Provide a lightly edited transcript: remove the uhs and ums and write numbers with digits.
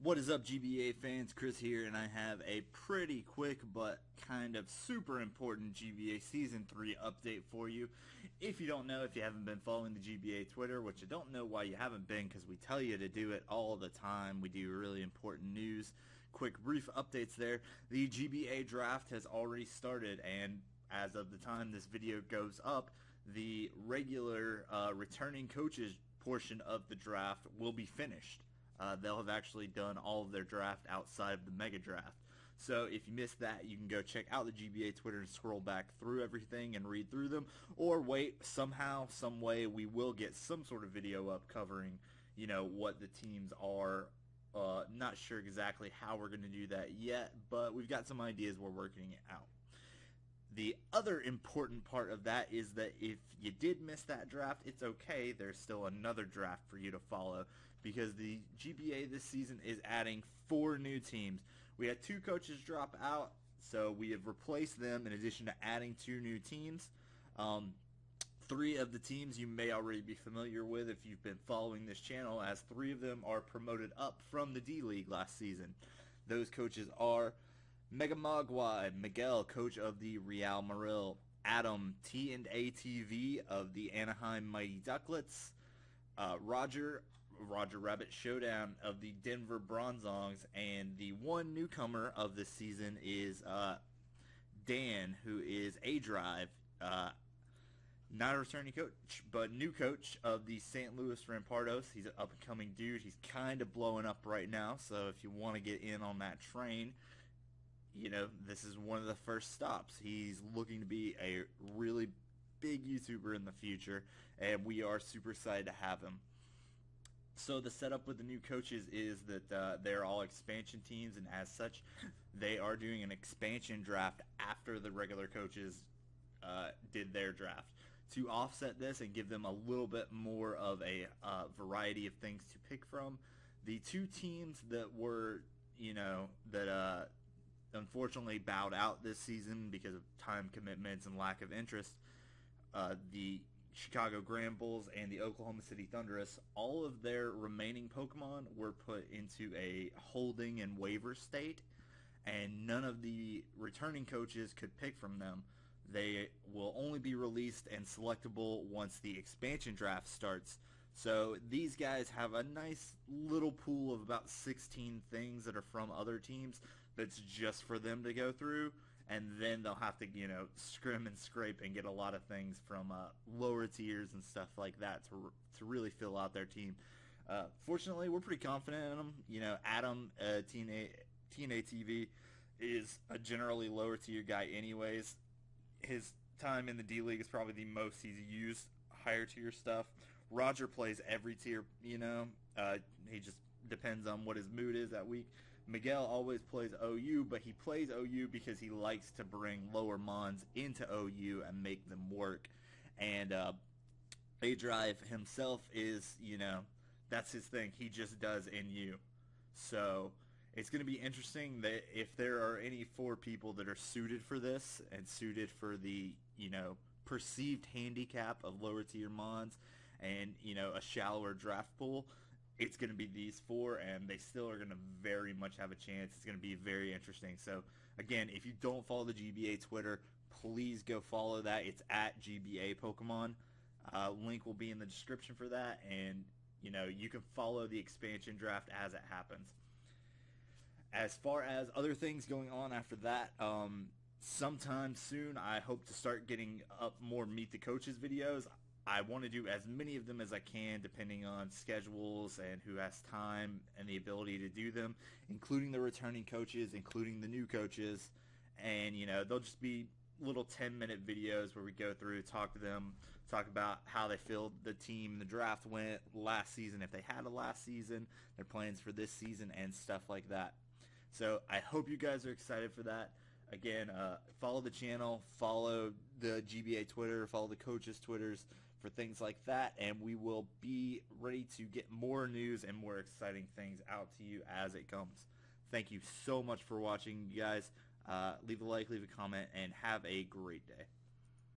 What is up, GBA fans? Chris here, and I have a pretty quick but kind of super important GBA Season 3 update for you. If you don't know, if you haven't been following the GBA Twitter, which I don't know why you haven't been because we tell you to do it all the time. We do really important news, quick brief updates there. The GBA draft has already started, and as of the time this video goes up, the regular returning coaches portion of the draft will be finished. They'll have actually done all of their draft outside of the mega draft. So if you missed that, you can go check out the GBA Twitter and scroll back through everything and read through them, or wait, somehow, some way, we will get some sort of video up covering, what the teams are. Not sure exactly how we're going to do that yet, but we've got some ideas. We're working it out. The other important part of that is that if you did miss that draft, it's okay. There's still another draft for you to follow because the GBA this season is adding 4 new teams. We had 2 coaches drop out, so we have replaced them in addition to adding 2 new teams. 3 of the teams you may already be familiar with if you've been following this channel, as 3 of them are promoted up from the D-League last season. Those coaches are Mega Mogwai, Miguel, coach of the Real Maril, Adam, T&ATV of the Anaheim Mighty Ducklets, Roger Rabbit Showdown of the Denver Bronzongs, and the one newcomer of this season is Dan, who is A-Drive, not a returning coach, but new coach of the St. Louis Rampardos. He's an up-and-coming dude. He's kind of blowing up right now, so if you want to get in on that train, this is one of the first stops. He's looking to be a really big YouTuber in the future, and we are super excited to have him. So the setup with the new coaches is that they're all expansion teams, and as such, they are doing an expansion draft after the regular coaches did their draft. To offset this and give them a little bit more of a variety of things to pick from, the 2 teams that were, unfortunately bowed out this season because of time commitments and lack of interest, the Chicago Granbuls and the Oklahoma City Thunderous, all of their remaining Pokemon were put into a holding and waiver state, and none of the returning coaches could pick from them. They will only be released and selectable once the expansion draft starts. So these guys have a nice little pool of about 16 things that are from other teams that's just for them to go through, and then they'll have to, scrim and scrape and get a lot of things from lower tiers and stuff like that to really fill out their team. Fortunately, we're pretty confident in them. Adam, TNA-TV, is a generally lower tier guy anyways. His time in the D-League is probably the most he's used higher tier stuff. Roger plays every tier, he just depends on what his mood is that week. Miguel always plays OU, but he plays OU because he likes to bring lower mons into OU and make them work. And A-Drive himself is, that's his thing. He just does NU. So it's going to be interesting that if there are any 4 people that are suited for this and suited for the, perceived handicap of lower tier mons and, a shallower draft pool, it's going to be these 4, and they still are going to very much have a chance. It's going to be very interesting. So, again, if you don't follow the GBA Twitter, please go follow that. It's at GBA Pokemon. Link will be in the description for that, and, you can follow the expansion draft as it happens. As far as other things going on after that, sometime soon I hope to start getting up more Meet the Coaches videos. I want to do as many of them as I can depending on schedules and who has time and the ability to do them, including the returning coaches, including the new coaches. And, they'll just be little 10-minute videos where we go through, talk to them, talk about how they feel the team, the draft went last season, if they had a last season, their plans for this season, and stuff like that. So I hope you guys are excited for that. Again, follow the channel, follow the GBA Twitter, follow the coaches' Twitters for things like that, and we will be ready to get more news and more exciting things out to you as it comes. Thank you so much for watching, you guys. Leave a like, leave a comment, and have a great day.